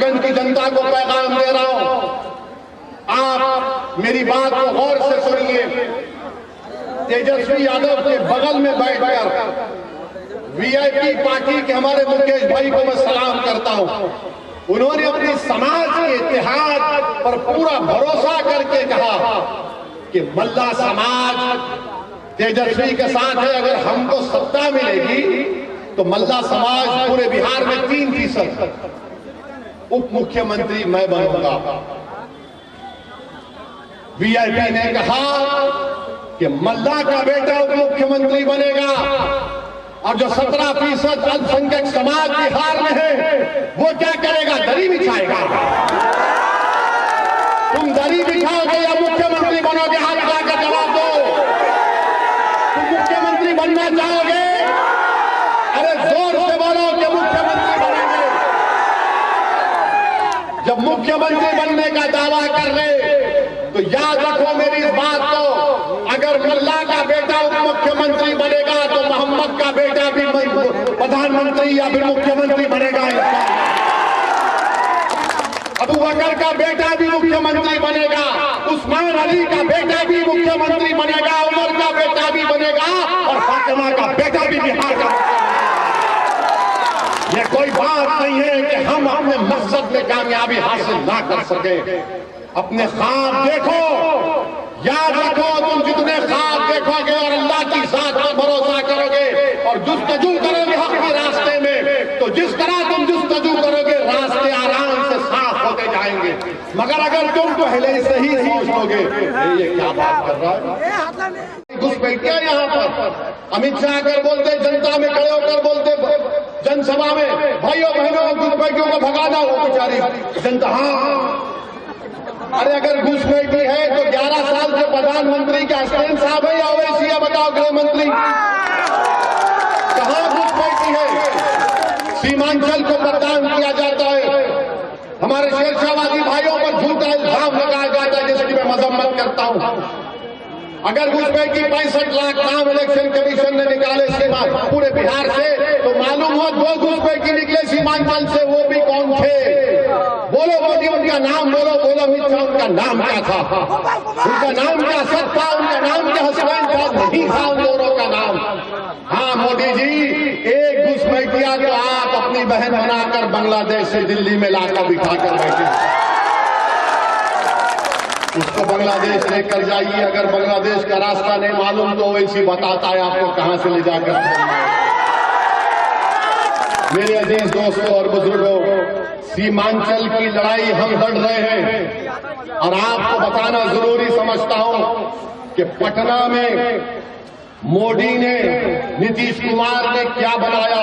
महाराजगंज की जनता को पैगाम दे रहा हूं, आप मेरी बात को गौर से सुनिए। तेजस्वी यादव के बगल में बैठकर वीआईपी पार्टी के हमारे मुकेश भाई को मैं सलाम करता हूं। उन्होंने अपनी समाज के इतिहास पर पूरा भरोसा करके कहा कि मल्ला समाज तेजस्वी के साथ है। अगर हमको सत्ता मिलेगी तो मल्ला समाज पूरे बिहार में 3% उप मुख्यमंत्री मैं बनूंगा। वीआईपी ने कहा कि मल्ला का बेटा उप मुख्यमंत्री बनेगा और जो 17% अल्पसंख्यक समाज बिहार में है वो क्या करेगा? दरी बिछाएगा। तुम दरी बिछाओगे या मुख्यमंत्री बनोगे? हाथ उठाकर जवाब दो। तुम मुख्यमंत्री बनना चाहोगे? अरे जोर से बोलो कि मुख्यमंत्री बनेंगे। जब मुख्यमंत्री बनने का दावा कर रहे तो याद रखो मेरी इस बात को, अगर मल्ला का बेटा उप मुख्यमंत्री बनेगा तो मोहम्मद का बेटा भी प्रधानमंत्री या फिर मुख्यमंत्री बनेगा। अबू बकर का बेटा भी मुख्यमंत्री बनेगा, उस्मान अली का बेटा भी मुख्यमंत्री बनेगा, उमर का बेटा भी बनेगा और फातिमा का बेटा भी बिहार का। यह कोई बात नहीं है कि हम अपने मकसद में कामयाबी हासिल ना कर सके। अपने ख्वाब देखो, याद रखो, तुम जितने ख्वाब देखोगे और अल्लाह की जात पर भरोसा करोगे और जुस्तजू करोगे हक के रास्ते में, तो जिस तरह तुम जुस्तजू करोगे रास्ते आराम से साफ होते जाएंगे। मगर अगर तुम पहले से ही सोच लोगे ये क्या बात कर रहा है, घुसपैठिया यहाँ पर अमित शाह अगर बोलते, जनता में खड़े होकर बोलते जनसभा में, भाइयों बहनों को घुसपैठियों को भगाना हो बेचारी जनता। हाँ, अरे अगर घुसपैठी है तो 11 साल से प्रधानमंत्री के हसनैन साहब है या ओवैसी है? बताओ गृह मंत्री, कहां घुसपैठी है? सीमांचल को बदनाम किया जाता है, हमारे शेरशाहवादी भाइयों पर झूठा इल्जाम लगाया जाता है जिसकी मैं मजम्मत करता हूं। अगर घुसपैठी 65 लाख नाम इलेक्शन कमीशन ने निकाले पूरे बिहार से, तो मालूम हो 2 घुसपैठी निकले सीमांचल से, वो भी कौन थे? बोलो मोदी, उनका नाम बोलो। बोलो अमित शाह, उनका नाम क्या था? उनका नाम क्या सच था? उनका नाम क्या हसनैन साहब नहीं था उन दोनों का नाम? हाँ मोदी जी, एक घुसपैठिया तो आप अपनी बहन बनाकर बांग्लादेश से दिल्ली में लाकर बिठाकर बैठे, उसको बांग्लादेश लेकर जाइए। अगर बांग्लादेश का रास्ता नहीं मालूम तो वैसी बताता है आपको कहां से ले जाकर। मेरे अजीज दोस्तों और बुजुर्गों, सीमांचल की लड़ाई हम लड़ रहे हैं और आपको बताना जरूरी समझता हूं कि पटना में मोदी ने, नीतीश कुमार ने क्या बनाया?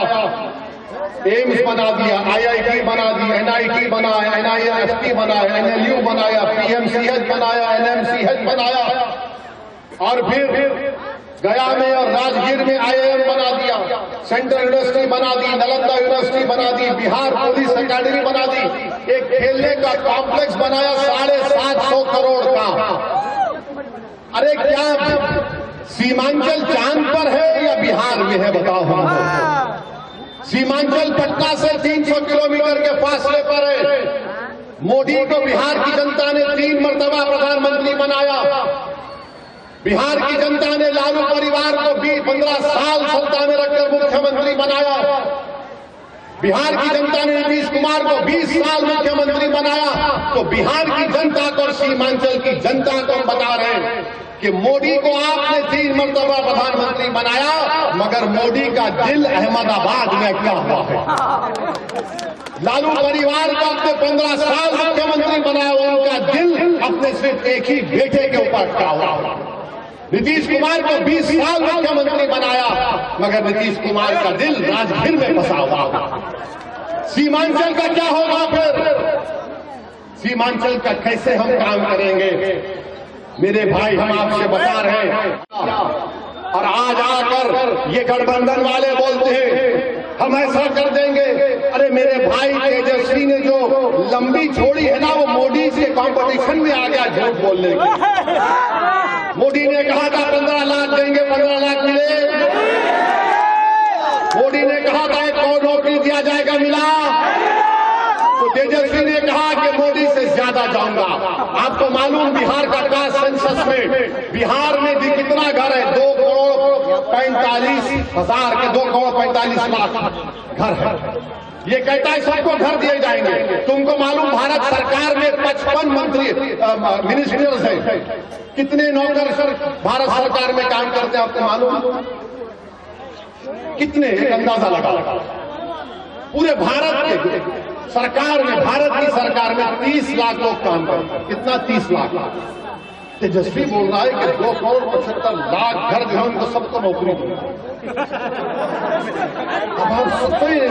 एम्स बना दिया, आईआईटी बना दी, एनआईटी बनाया, एनआईएसटी बनाया, एनएलयू बनाया, पीएमसीएच बनाया, एनएमसीएच बनाया और फिर गया में और राजगीर में आईआईएम बना दिया, सेंट्रल यूनिवर्सिटी बना दी, नालंदा यूनिवर्सिटी बना दी, बिहार पुलिस अकेडमी बना दी, एक खेलने का कॉम्प्लेक्स बनाया 750 करोड़ का। अरे क्या सीमांचल चांद पर है या बिहार में है? बताओ हमको। सीमांचल पटना से 300 किलोमीटर के फासले पर है। मोदी को बिहार की जनता ने 3 मरतबा प्रधानमंत्री बनाया। बिहार की जनता ने लालू परिवार को 15 साल सत्ता में रखकर मुख्यमंत्री बनाया। बिहार की जनता ने नीतीश कुमार को 20 साल मुख्यमंत्री बनाया। तो बिहार की जनता को और सीमांचल की जनता को बता रहे हैं कि मोदी को आपने 3 मरतबा प्रधानमंत्री बनाया, मगर मोदी का दिल अहमदाबाद में क्या हुआ है? लालू परिवार को आपने 15 साल मुख्यमंत्री बनाया, उनका दिल अपने सिर्फ एक ही बेटे के ऊपर क्या हुआ? नीतीश कुमार को 20 साल मुख्यमंत्री बनाया, मगर नीतीश कुमार का दिल राजगीर में फंसा हुआ। सीमांचल का क्या होगा फिर? सीमांचल का कैसे हम काम करेंगे? मेरे भाई, हम आपसे बता रहे हैं और आज आकर ये गठबंधन वाले बोलते हैं हम ऐसा कर देंगे। अरे मेरे भाई, तेजस्वी ने जो लंबी छोड़ी है ना, वो मोदी से कंपटीशन में आ गया झूठ बोलने की। मोदी ने कहा था 15 लाख देंगे, 15 लाख मिले। मोदी ने कहा था 1 करोड़ नौकरी दिया जाएगा, मिला। तो तेजस्वी ने ज्यादा जाऊंगा। आपको मालूम बिहार का कास्ट सेंसस में बिहार में भी कितना घर है? 2,45,000 के 2,45,00,000 घर है। ये कहता है सबको घर दिए जाएंगे। तुमको मालूम भारत सरकार में 55 मंत्री मिनिस्टर्स हैं। कितने नौकर सर भारत सरकार में काम करते हैं आपको मालूम? कितने? अंदाजा लगा पूरे भारत के सरकार में, भारत की सरकार में 30 लाख लोग काम करते हैं। कितना? 30 लाख। तेजस्वी बोल रहा है कि 2,75,00,000 घर जो है उनको सबको नौकरी दो। अब आप सोचिए,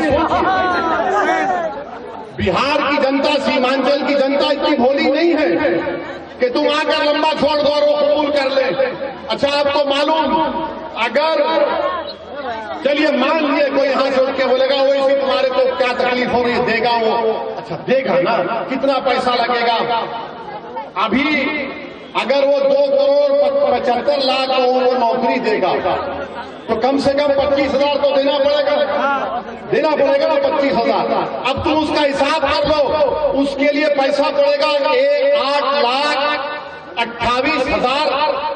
बिहार की जनता, सीमांचल की जनता इतनी भोली नहीं है कि तुम आकर लंबा छोड़ दो और वो कबूल कर ले। अच्छा, आपको मालूम, अगर चलिए मान लिए कोई यहां से उठ के बोलेगा वही तुम्हारे को क्या तकलीफ हो रही है, देगा वो। अच्छा देगा ना, कितना पैसा लगेगा? अभी अगर वो 2,75,00,000 को वो नौकरी देगा तो कम से कम 25,000 तो देना पड़ेगा ना 25,000। अब तुम उसका हिसाब कर लो, उसके लिए पैसा पड़ेगा 8,28,000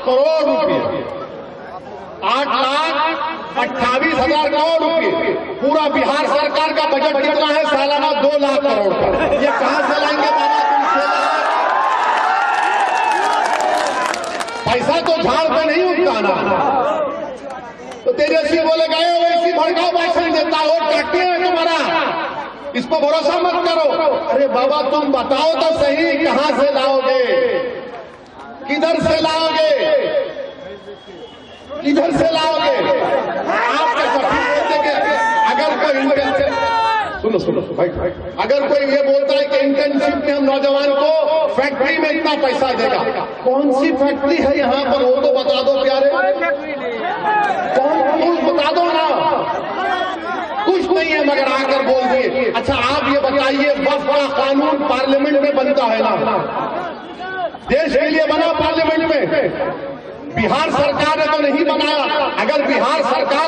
करोड़ रुपये। 8,28,000 करोड़ रुपये। पूरा बिहार सरकार का बजट कितना है? सालाना 2 लाख करोड़ का। ये कहां से लाएंगे बाबा तुम? पैसा तो झाड़ पे नहीं उगता ना। तो तेजस्वी बोले गए वैसी भड़काऊ भाषण देता हो, काटते हैं तुम्हारा, इस पर भरोसा मत करो। अरे बाबा तुम बताओ तो सही, कहां से लाओगे? किधर से लाओगे? किधर से लाओगे? आप कैसा बोलते कि अगर कोई सुनो भाई, अगर कोई ये बोलता है कि इंटर्नशिप में हम नौजवान को फैक्ट्री में इतना पैसा देगा, कौन सी फैक्ट्री है यहाँ पर? वो तो बता दो प्यारे, कौन बता दो ना। कुछ नहीं है मगर आकर बोल दिए। अच्छा आप ये बताइए, वक्फ का कानून पार्लियामेंट में बनता है ना? देश के लिए बना पार्लियामेंट में, बिहार सरकार ने तो नहीं बनाया। अगर बिहार सरकार